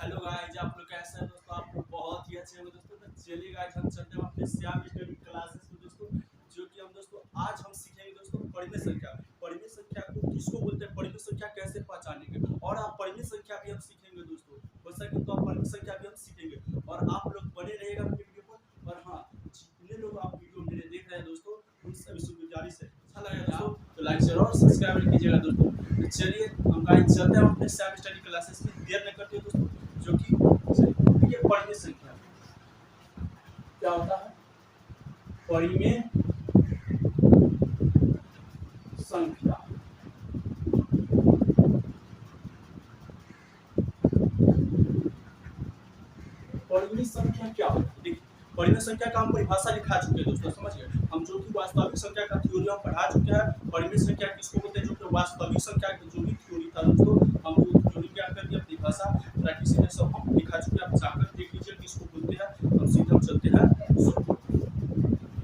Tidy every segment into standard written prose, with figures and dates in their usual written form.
Hello guys, आप लोग कैसे हैं दोस्तों? आप लोग बहुत ही अच्छे हैं दोस्तों। तो चलिए गाइस, हम चलते हैं अपने श्याम स्टडी क्लासेस में दोस्तों। जो कि हम दोस्तों आज हम सीखेंगे दोस्तों परिमेय संख्या। परिमेय संख्या को किसको बोलते हैं, परिमेय संख्या कैसे पहचानेंगे, और आप परिमेय संख्या भी हम सीखेंगे दोस्तों। हो सके तो आप परिमेय संख्या भी हम सीखेंगे, और आप लोग बने रहिएगा मेरे वीडियो पर। और हाँ, जितने लोग आप वीडियो मेरे देख रहे हैं दोस्तों, उन सभी से गुजारिश है, अच्छा लगे दोस्तों तो लाइक शेयर और सब्सक्राइब कीजिएगा दोस्तों। तो चलिए हम गाइस चलते हैं अपने श्याम स्टडी क्लासेस में। देर न करते दोस्तों, जो कि ये परिमेय संख्या क्या होता है। परिमेय संख्या परिमेय संख्या क्या होता है? देखिए, परिमेय संख्या का हम परिभाषा लिखा चुके हैं दोस्तों, समझ गए। हम जो कि वास्तविक संख्या का थ्योरी हम पढ़ा चुके हैं। परिमेय संख्या किसको बोलते हैं, जो कि वास्तविक संख्या का जो भी थ्योरी था दोस्तों, हम वो थ्योरी क्या कर दिया, परिभाषा प्रैक्टिस में सब हम लिखा चुके हैं। आप जाकर देख लीजिए किसको बोलते हैं। हम सीधा चलते हैं।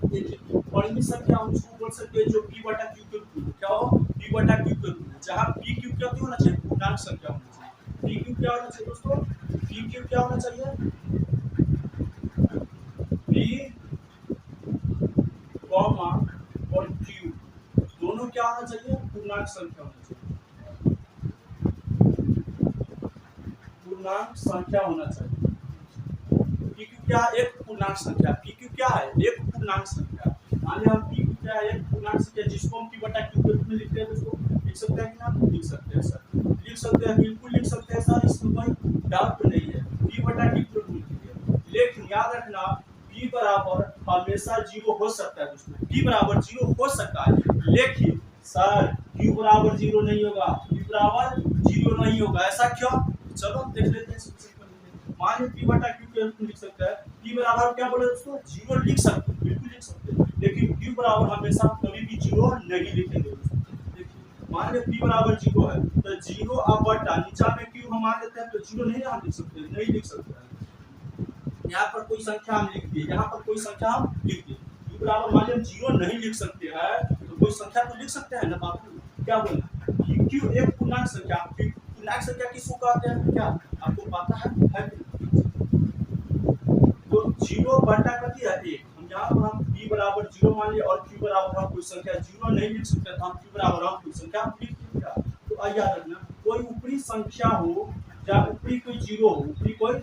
देखिए, परिमेय संख्या हम उसको बोल सकते हैं जो p बटा q के रूप में क्या हो, p बटा q के रूप में, जहां p q क्या होना चाहिए, पूर्णांक संख्या होनी चाहिए। p q क्या होना चाहिए दोस्तों, p q क्या होना चाहिए, p कॉमा और q दोनों क्या होना चाहिए, पूर्णांक संख्या होना चाहिए। पूर्णांक संख्या होना चाहिए। pq क्या है, एक पूर्णांक संख्या। pq क्या है, एक पूर्णांक संख्या। मान लिया हम pq क्या है, एक पूर्णांक संख्या, जिसको हम p बटा q के रूप में लिखते हैं दोस्तों। लिख सकते हैं कि ना, लिख सकते हैं सर, लिख सकते हैं, बिल्कुल लिख सकते हैं सर, इसमें कोई डाउट नहीं है। p बटा q के रूप में लिखिए, लेकिन याद रखना p बराबर हमेशा 0 हो सकता है दोस्तों। p बराबर 0 हो सकता है, लेकिन सर q बराबर 0 नहीं होगा, p बराबर 0 नहीं होगा। ऐसा क्यों, चलो देख लेते हैं। मान लीजिए p बटा q के रूप में लिख सकते हैं। p बराबर क्या बोले दोस्तों, 0 लिख सकते हैं, बिल्कुल लिख सकते हैं, लेकिन q बराबर हमेशा कभी भी 0 नहीं लिखेंगे दोस्तों। देखिए, मान लीजिए p बराबर 0 है, तो 0 अब बटा नीचा में q हम मान लेते हैं, तो 0 नहीं हम लिख सकते, नहीं लिख सकते हैं। यहाँ पर कोई संख्या हम लिख दिए, यहाँ पर कोई संख्या हम लिख दिए। q बराबर मान लीजिए 0 नहीं लिख सकते हैं, तो कोई संख्या तो लिख सकते हैं ना बाबू, क्या बोलना, q एक पूर्णांक संख्या। पूर्णांक संख्या किसको कहते हैं, क्या आपको पता है? तो 0 बटा कति है 1। हम यहाँ पर हम p बराबर 0 मान लिए, और q बराबर हम कोई संख्या 0 नहीं लिख सकते, तो हम q बराबर हम कोई संख्या लिख देंगे। क्या तो याद रखना, कोई ऊपरी संख्या हो या ऊपरी कोई 0 हो, ऊपरी कोई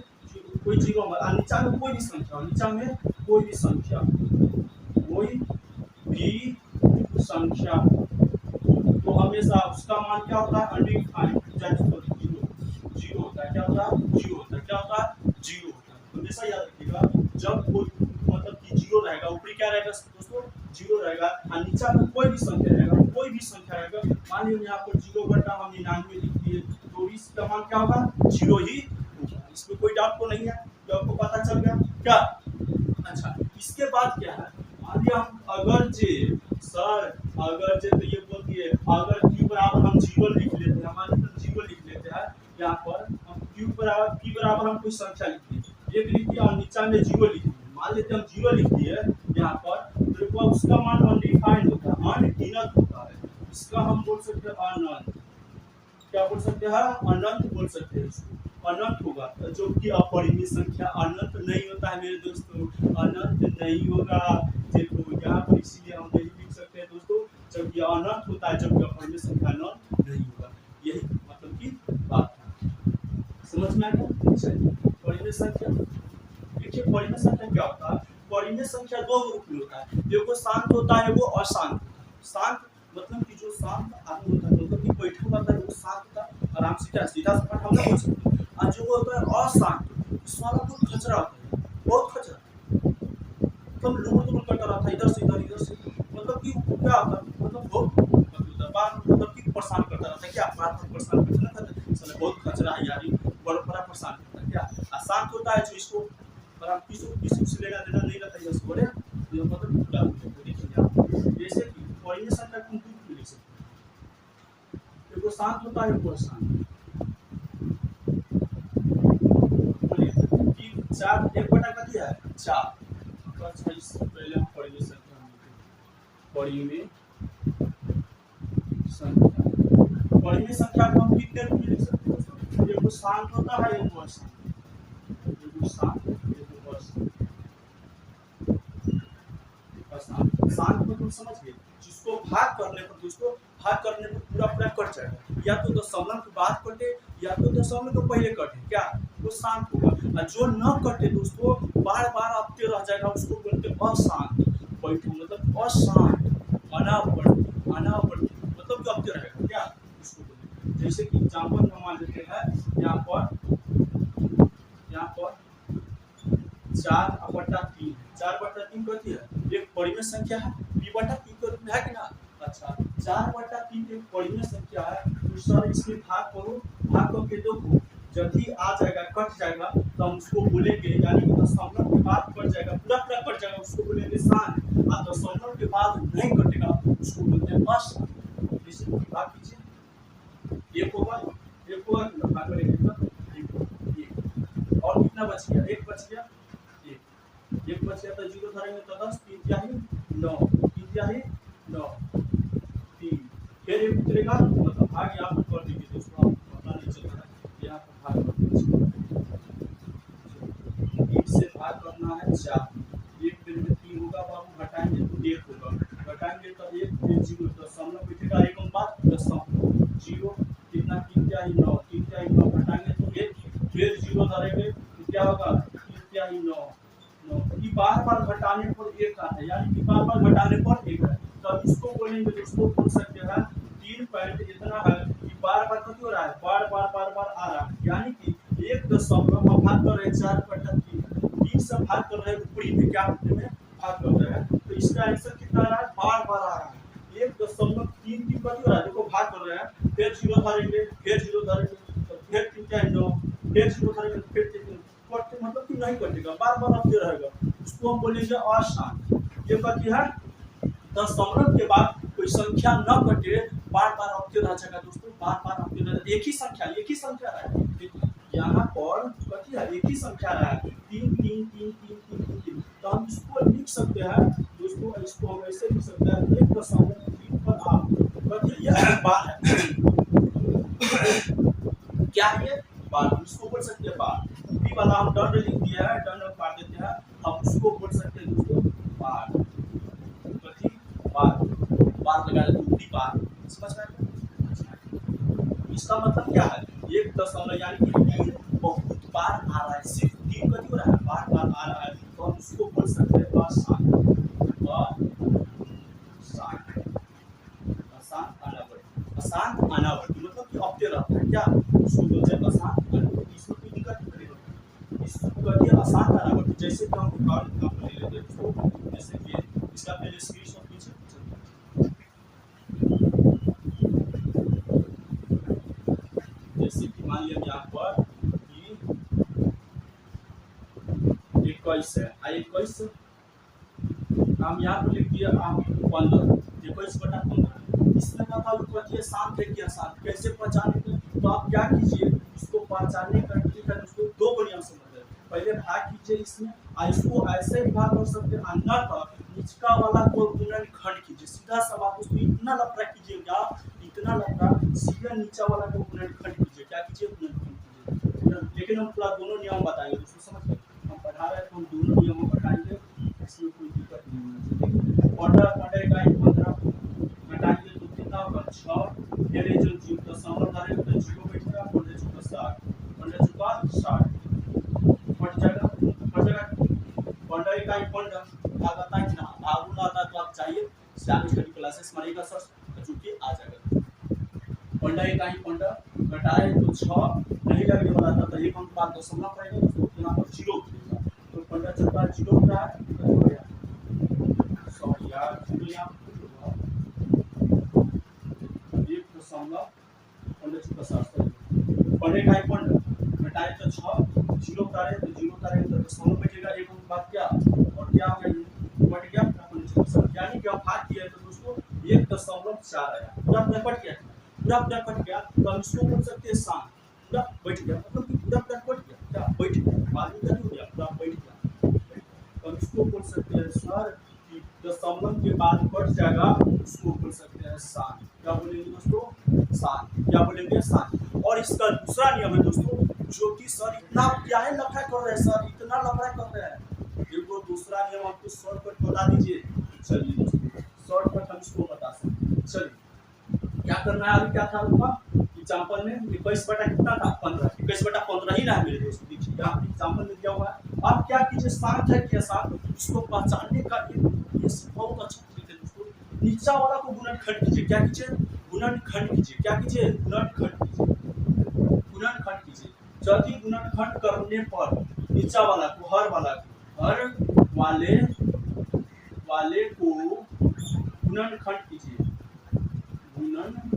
0 हो, नीचा में कोई भी संख्या हो, नीचा में कोई भी संख्या, कोई भी संख्या, तो हमेशा उसका मान क्या होता है, अनडिफाइंड, जीरो होता है। क्या होता है, जीरो होता है। क्या होता है, जीरो होता है। हमेशा याद रखिएगा, जब कोई मतलब कि जीरो रहेगा, ऊपरी क्या रहेगा दोस्तों, जीरो रहेगा, और नीचा में कोई भी संख्या रहेगा, कोई भी संख्या रहेगा। मान लीजिए यहाँ पर 0 बटा हम 99 लिख दिए, तो इसका मान क्या होगा, 0 ही होगा। इसमें कोई डाउट तो नहीं है, तो आपको पता चल गया क्या। अच्छा, इसके बाद क्या है, मान लिया हम अगर जे सर, अगर जे, तो ये बोल दिए, अगर q बराबर हम 0 लिख लेते हैं, हमारे तो 0 लिख लेते हैं। यहाँ पर हम q बराबर p बराबर हम कोई संख्या लिख दिए, 1 लिख दिया, और नीचा में 0 लिख दिए। मान लेते हैं हम 0 लिख दिए यहाँ पर, तो उसका मान अनडिफाइंड होता है, अनगिनत होता है। इसका हम बोल सकते हैं अनंत। क्या बोल सकते हैं, अनंत बोल सकते हैं इसको, अनंत होगा। जो कि अपरिमेय संख्या अनंत नहीं होता है मेरे दोस्तों, अनंत नहीं होगा। देखो यहाँ पर इसीलिए हम नहीं लिख सकते हैं दोस्तों, जब यह अनंत होता है, जब अपरिमेय संख्या अनंत नहीं होगा। यही मतलब की बात है, समझ में आ गया। चलिए, परिमेय संख्या देखिए, परिमेय संख्या क्या होता है। परिमेय संख्या दो रूप में होता है, एगो शांत होता है, एगो अशांत। शांत मतलब कि जो शांत आदमी होता है, मतलब कि बैठा होता है, वो शांत होता है, आराम से क्या सीधा सपाट हम बोल सकते हैं। और जो होता है अशांत, इसमें बहुत खचरा होता है, बहुत खचरा, मतलब लुबुल करता रहता है, इधर से इधर, इधर से, मतलब कि क्या होता है, मतलब बहुत बार मतलब कि परेशान करता रहता है। क्या बार बार परेशान करता रहता है, साला बहुत खचरा है यार, बड़ा बड़ा परेशान करता है। क्या अशांत होता है, जो इसको पर आप किसी से लेना देना नहीं रहता है, इसको बोले ये मतलब पूरा देखिए आप, जैसे कि परिमेय संख्या को हम दो लिख सकते हैं, एगो शांत होता है, एगो अशांत। कि 4 1 बटा कति है 4। अच्छा, इससे पहले हम परिमेय संख्या परिमेय संख्या को हम कितने रूप में लिख सकते हैं दोस्तों, एक शांत होता है, एक अशांत, एक शांत, एक अशांत। शांत को तुम समझ गए, जिसको भाग करने पर, जिसको भाग करने पर पूरा पूरा कट जाएगा, या तो दशमलव के बाद कटे या तो दशमलव के पहले कटे, क्या वो शांत होगा। और जो न कटे दोस्तों, बार बार आपके रह जाएगा, उसको बोलते हैं अशांत। बैठो मतलब अशांत, अनावर्ती मतलब जो आपके रहेगा, क्या उसको बोलते हैं। जैसे कि एग्जाम्पल में मान लेते हैं, यहाँ पर 4/3, 4/3 कहती है एक परिमेय संख्या है, p/q के रूप में है कि ना। अच्छा, 4/3 एक परिमेय संख्या है, तो सर इसमें भाग करो, भाग करके देखो, जब भी आ जाएगा कट जाएगा तो हम उसको बोलेंगे, यानी कि दशमलव के बाद कट जाएगा, पूरा पूरा कट जाएगा, उसको बोलेंगे शांत। और दशमलव के बाद नहीं कटेगा उसको बोलते हैं अशांत। जैसे भाग कीजिए, एक होगा भाग करेंगे तो एक, और कितना बच गया, एक बच गया, एक बच गया तो 0 धरेंगे तो 10, 3 9, 3 फिर एक उतरेगा, मतलब भाग यहाँ पर कर देंगे दोस्तों, पता नहीं चलता है, यहाँ पर भाग कर देंगे, 1 से भाग करना है 4, एक फिर में 3 होगा बाबू, घटाएंगे तो 1 होगा, घटाएंगे तो 1 फिर 0, दशमलव बैठेगा, एक बाद दशमलव 0, कितना 3 9, घटाएंगे तो 1, फिर 0 धरेंगे तो क्या होगा, 3 9, कि बार बार घटाने पर एक आता है, यानी कि बार बार घटाने पर एक है, तब इसको बोलेंगे, इसको बोल सकते हैं 3 पॉइंट इतना है कि बार बार क्यों हो रहा है, बार बार आ रहा है, यानी कि 1 दशमलव भाग कर रहे 4/3, 3 से भाग कर रहे ऊपरी में, क्या में भाग कर रहे हैं, तो इसका आंसर कितना आ रहा है, बार आ रहा है, 1.3 की हो रहा है, देखो भाग कर रहे हैं, फिर 0 धरेंगे, फिर 0 धरेंगे, तो फिर 3 9, फिर 0 धरेंगे, फिर 3 कटते मतलब कि नहीं कटेगा, बार आपके रहेगा, उसको हम बोलेंगे अशांत। ये बात है, दशमलव के बाद कोई संख्या न कटे, बार आपके रह जाएगा दोस्तों, बार आपके रह, एक ही संख्या रहा है, यहाँ पर कथी है, एक ही संख्या रहा है, 3 3 3 3 3 3, तो हम इसको लिख सकते हैं दोस्तों, इसको हम ऐसे लिख सकते हैं, 1.3 पर आप कथी यह बार है, क्या है बार, इसको बोल सकते हैं बार, बी वाला हम डन लिख दिया है, डन काट देते हैं, हम उसको बोल सकते हैं दोस्तों बार, कथी बार लगा देते हैं, बार, समझ में आया। इसका मतलब क्या है, 1 दशमलव यानी कि 3 बहुत बार आ रहा है, सिर्फ 3 कथी हो रहा है, बार आ रहा है, तो हम उसको बोल सकते हैं अशांत, अशांत अनावर्ती मतलब कि अपते रहता है, क्या उसको बोलते हैं अशांत अनावर्ती, इसमें कोई दिक्कत नहीं होगी, इसको कहते हैं अशांत अनावर्ती। जैसे कि हम उदाहरण ले लेते हैं दोस्तों, जैसे कि इसका पहले स्क्रीनशॉट लीजिए, जैसे कि मान लिया यहाँ पर कि 21 है, 21 हम यहाँ पर लिख दिया 15, 21/15, इसमें बताओ कथी शांत है कि अशांत, कैसे पहचानेंगे, तो आप क्या कीजिए, इसको पहचानने का तरीका उसको 2 नियम से मतलब, पहले भाग कीजिए इसमें, इसको ऐसे भी भाग कर सकते हैं, अन्यथा निचका वाला को गुणनखंड कीजिए, सीधा सा बात, उसको इतना लफड़ा कीजिएगा, इतना लफड़ा, सीधा नीचा वाला को गुणनखंड कीजिए, क्या कीजिए, गुणनखंड कीजिए, लेकिन हम पूरा दोनों नियम बताएंगे दोस्तों, समझ गए, हम पढ़ा रहे हैं तो हम दोनों नियमों बताएंगे, इसमें कोई दिक्कत नहीं होना चाहिए। 15 का 15 घटाएंगे तो कितना होगा 6, फिर ये जो 0 दशमलव डालेंगे तो 0 बैठेगा, 15 चौका 60, 15 चौका 60 कट जाएगा, 15 का 15 भाग आता है कि ना, भाग ना आता तो आप चाहिए स्टैंडर्ड स्टडी क्लासेस मारिएगा सर, चूंकि आ जाएगा, 15 का 15 घटाए तो 6 नहीं लगने वाला था, तो एक अंक बाद दशमलव पड़ेगा, तो यहाँ पर 0 उठेगा, तो 15 चौका 0 होता है, सॉरी यार 0 यहाँ 1.15 15 का 15 घटाए तो 6, 0 उतारे तो 0 उतारे तो दशमलव बैठेगा, एक अंक बाद क्या, और क्या हो गया, कट गया, यानी कि भाग किया तो दोस्तों 1.4 आया, पूरा कट गया, पूरा कट गया, तो हम इसको बोल सकते हैं शांत, पूरा बैठ गया, मतलब कि पूरा कट गया, क्या बैठ गया, बाद में क्या हो गया, पूरा बैठ गया, तो हम इसको बोल सकते हैं सर कि दशमलव के बाद कट जाएगा, उसको बोल सकते हैं शांत, क्या बोलेंगे दोस्तों, शांत, क्या बोलेंगे शांत। और इसका दूसरा नियम है दोस्तों, जो कि सर इतना क्या है लफड़ा कर रहे हैं सर, इतना लफड़ा कर रहे हैं। देखो दूसरा नियम आपको शॉर्टकट बता दीजिए। चलिए दोस्तों शॉर्टकट हम इसको बता सकते। चलिए क्या करना है, अभी क्या था आपका एग्जाम्पल में 21 बटा कितना था 15, 21 बटा 15 ही ना मेरे दोस्तों। देखिए यहाँ एग्जाम्पल में दिया हुआ है। आप क्या कीजिए, साथ है क्या साथ, इसको पहचानने का ये बहुत अच्छा तरीका है दोस्तों। नीचा वाला को गुणनखंड कीजिए, क्या कीजिए गुणनखंड कीजिए, क्या कीजिए गुणनखंड कीजिए, गुणनखंड कीजिए। यदि गुणनखंड करने पर नीचा वाला को हर वाले को गुणनखंड कीजिए, गुणनखंड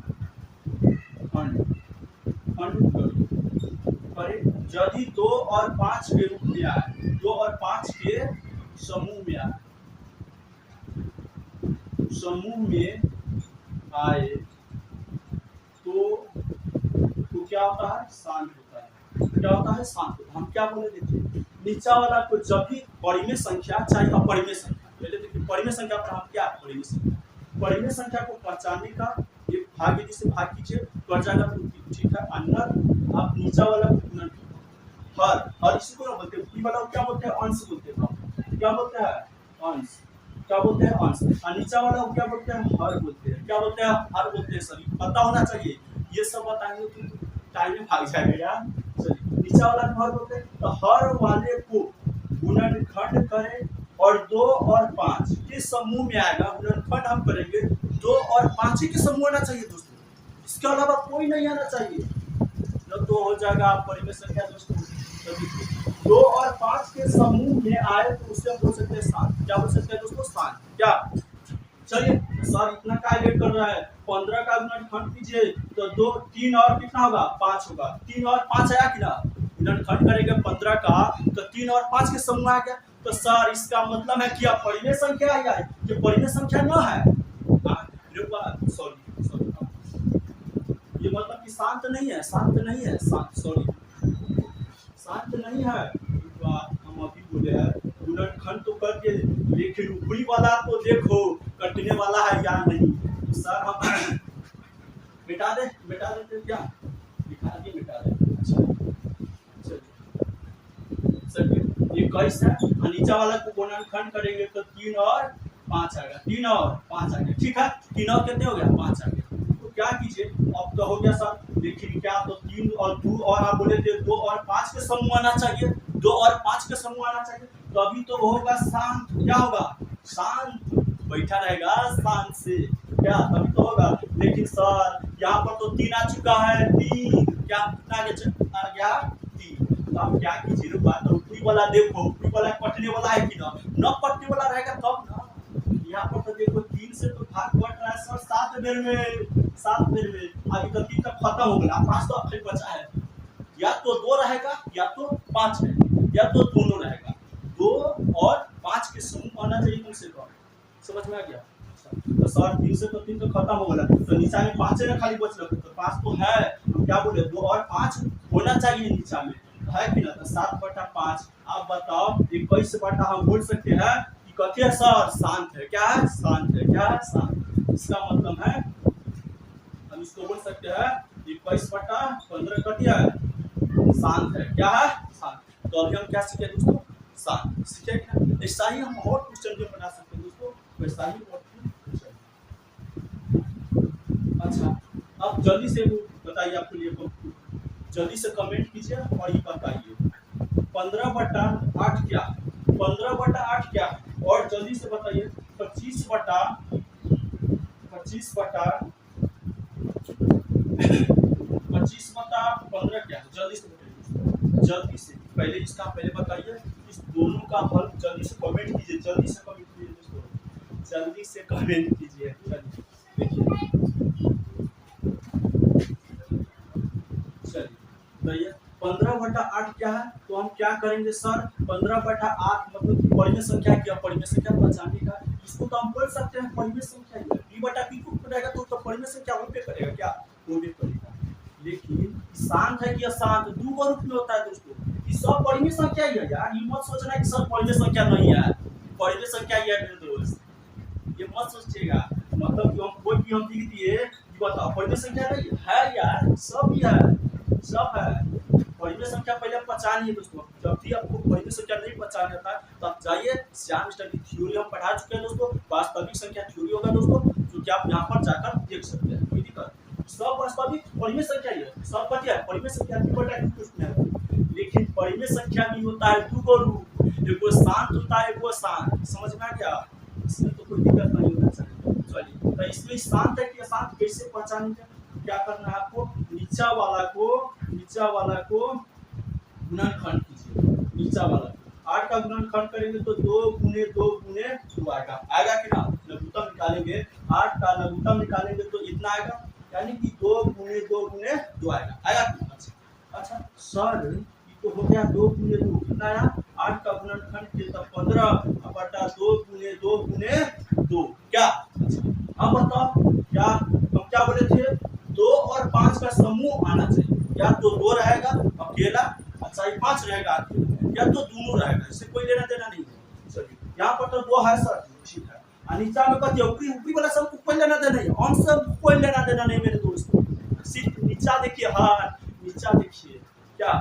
करे। यदि 2 और 5 के रूप में आए, 2 और 5 के समूह में आए, तो क्या होता है, शांत होता है। क्या होता है, शांत होता है। हम क्या बोले देखिए, नीचा वाला को जब भी परिमेय संख्या चाहे अपरिमेय संख्या, पहले देखिए परिमेय संख्या पर हम क्या परिमेय संख्या को पहचानने का एक भाग यदि से भाग कीजिए तो आ जाएगा, ठीक है। अन्य आप नीचा वाला को हर इसी को बोलते हैं, ई वाला क्या बोलते हैं, अंश बोलते हैं। क्या बोलते हैं, अंश। क्या बोलते हैं, अंश। और नीचा वाला को क्या बोलते हैं, हर बोलते हैं। क्या बोलते हैं, हर बोलते हैं। सभी पता होना चाहिए, ये सब बताएंगे तो टाइम में भाग जाएगा यार। चलिए नीचा वाला को हर बोलते हैं, तो हर वाले को गुणनखंड करें और 2 और 5 के समूह में आएगा। गुणनखंड हम करेंगे 2 और 5 के समूह आना चाहिए दोस्तों, इसके अलावा कोई नहीं आना चाहिए। तो हो जाएगा परिमेय संख्या दोस्तों। 2 और 5 के समूह में आए तो उसे हम बोल सकते हैं शांत। क्या बोल सकते हैं दोस्तों, शांत। क्या, चलिए सर इतना कैलकुलेट कर रहा है, 15 का गुणनखंड कीजिए तो 2 3 और कितना होगा 5 होगा। 3 और 5 आया कि ना, गुणनखंड करेंगे 15 का तो 3 और 5 के समूह आ गया। तो सर इसका मतलब है कि आप परिमेय संख्या आई है, ये परिमेय संख्या न है। सॉरी ये मतलब कि शांत नहीं है, शांत नहीं है, शांत नहीं है। हम अभी बोले हैं गुणनखंड तो करके, लेकिन ऊपरी वाला तो देखो कटने वाला है या नहीं। तो सर हम मिटा देते क्या, मिटा दे। चलिए 21 है, नीचा वाला को गुणनखंड करेंगे तो 3 और 5 आएगा, 3 और 5 आ गया, ठीक है। 3 और कितने हो गया 5 आ गया। तो क्या कीजिए, अब तो हो गया सर, लेकिन क्या तो 3 और 2 और आप बोले थे 2 और 5 के समूह आना चाहिए, 2 और 5 के समूह आना चाहिए, तो अभी तो होगा शांत। क्या होगा, शांत, बैठा रहेगा शांत से, क्या तभी तो होगा। लेकिन सर यहाँ पर तो 3 आ चुका है, 3 क्या कितना आ गया 3। तो आप क्या कीजिए, बात ऊपरी वाला देखो, ऊपरी वाला कटने वाला है कि ना, न कटने वाला रहेगा तब ना। यहाँ पर तो देखो 3 से तो भाग कट रहा है सर 7 बेर में, अभी तो 3 तक खत्म हो गया, 5 तो फिर बचा है। या तो 2 रहेगा या तो 5 है, या तो दोनों रहेगा। 2 और 5 के समूह आना चाहिए कम से कम, समझ में आ गया। तो सर 3 से तो 3 तो खत्म हो गया, तो नीचा में 5 है ना खाली बच रहा, तो 5 तो है। हम क्या बोले 2 और 5 होना चाहिए नीचा में, है कि ना। तो 7/5 आप बताओ 21 बटा हम बोल सकते हैं कि कथी है सर, शांत है। क्या है, शांत है। क्या है, शांत। इसका मतलब है हम इसको बोल सकते हैं 21/15 कथी है, शांत है। क्या है, शांत। तो अभी हम क्या सीखे दोस्तों, शांत सीखे क्या। ऐसा ही हम और क्वेश्चन भी बना सकते हैं दोस्तों, वैसा ही और क्वेश्चन। अच्छा अब जल्दी से बताइए, आपके लिए जल्दी से कमेंट कीजिए और ये बताइए 15/8 क्या है, 15/8 क्या है, और जल्दी से बताइए 25/15 क्या है, जल्दी से बताइए। जल्दी से पहले बताइए, इस दोनों का हल जल्दी से कमेंट कीजिए, दोस्तों, जल्दी से कमेंट कीजिए। चलिए 15/8 क्या है, तो हम क्या करेंगे सर, 15/8 मतलब परिमेय संख्या क्या, परिमेय संख्या पहचानने का। इसको तो हम बोल सकते हैं परिमेय संख्या है, p/p को रहेगा तो परिमेय संख्या वहीं पे करेगा, क्या वो भी करेगा। लेकिन शांत है कि अशांत, दो रूप में होता है दोस्तों। ये सब परिमेय संख्या ही है यार, ये मत सोचना कि सब परिमेय संख्या नहीं है, परिमेय संख्या ही है मेरे दोस्त, ये मत सोचिएगा। मतलब कि हम कोई भी हम लिख दिए, ये बताओ परिमेय संख्या नहीं है यार, सब ही है, सब है। परिमेय संख्या पहले पहचानिए दोस्तों। जब भी आपको परिमेय संख्या नहीं पहचान आता है तो आप जाइए श्याम स्टर की थ्योरी हम पढ़ा चुके हैं दोस्तों। वास्तविक संख्या थ्योरी होगा दोस्तों, जो कि आप यहाँ पर जाकर देख सकते हैं, कोई दिक्कत। सब वास्तविक परिमेय संख्या ही है, सब पता है परिमेय संख्या की बटा की कुछ नहीं है। लेकिन परिमेय संख्या भी होता है दो रूप, एगो शांत होता है एगो अशांत। समझ में आ गया? इसमें तो कोई दिक्कत नहीं होना चाहिए। चलिए, तो इसमें शांत है कि अशांत कैसे पहचानेंगे? क्या करना है आपको, नीचा वाला को गुणनखंड कीजिए। नीचा वाला 8 का गुणनखंड करेंगे तो 2 गुने 2 गुने 2 आएगा। आएगा कि ना? लघुत्तम निकालेंगे, 8 का लघुत्तम निकालेंगे तो इतना आएगा, यानी कि 2 गुने 2 गुने 2 आएगा। आएगा कि ना? अच्छा सर, ये तो हो गया 2 गुने 2 कितना आया? 8 का गुणनखंड किया तो 15 बटा 2 गुने 2 क्या? अब बताओ क्या हम क्या बोले थे? 2 और 5 का समूह आना चाहिए। या तो 2 रहेगा अकेला, अच्छा ये 5 रहेगा अकेला, या तो दोनों रहेगा, इससे कोई लेना देना नहीं है। चलिए यहाँ पर तो 2 है सर, ठीक है। और नीचा में कहते ऊपरी ऊपरी वाला सब कोई लेना देना नहीं, अंश सब कोई लेना देना नहीं मेरे दोस्तों। सिर्फ नीचा देखिए, हाँ नीचा देखिए क्या।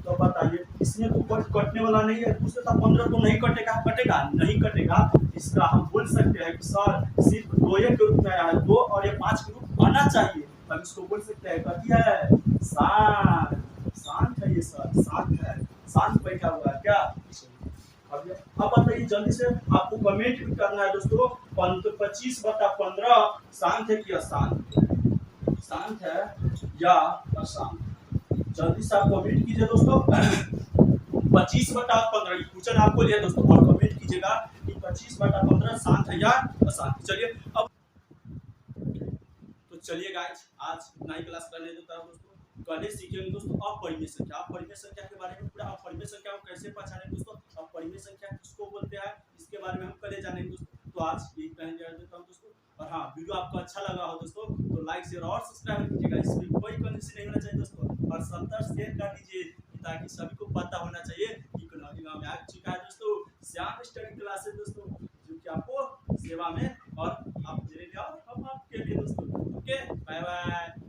तो बताइए इसमें तो कुछ कटने वाला नहीं है, दूसरे का 15 तो नहीं कटेगा, कटेगा नहीं कटेगा। इसका हम बोल सकते हैं कि सर सिर्फ 2 के रूप में आया है, 2 और ये 5 के रूप आना चाहिए, हम इसको बोल सकते हैं कथी है? शांत। शांत है ये सर, शांत है, शांत बैठा हुआ है क्या? अब बताइए जल्दी से, आपको कमेंट भी करना है दोस्तों। 25/15 शांत है कि अशांत? शांत है या अशांत? जल्दी से आप कमेंट कीजिए दोस्तों। 25/15 क्वेश्चन आपको लिया दोस्तों, और कमेंट कीजिएगा कि 25/15 शांत है या अशांत। चलिए अब तो चलिए गाइस, आज इतना ही क्लास करने देता हूं दोस्तों। कल सीखेंगे दोस्तों अपरिमेय संख्या। अपरिमेय संख्या के बारे में पूरा, अपरिमेय संख्या को कैसे पहचानें दोस्तों, अपरिमेय संख्या किसको बोलते हैं, इसके बारे में हम कल जानेंगे दोस्तों। तो आज यही कहने जा देता हूं दोस्तों। और हाँ, वीडियो आपको अच्छा लगा हो दोस्तों तो लाइक शेयर और सब्सक्राइब कीजिएगा, इसमें कोई कंडीशन नहीं होना चाहिए दोस्तों। और 70 शेयर कर दीजिए ताकि सभी को पता होना चाहिए कि कनौली गांव में आ चुका है दोस्तों श्याम स्टडी क्लासेस दोस्तों, जो कि आपको सेवा में और आप ले आओ हम आपके लिए दोस्तों। Okay, bye bye.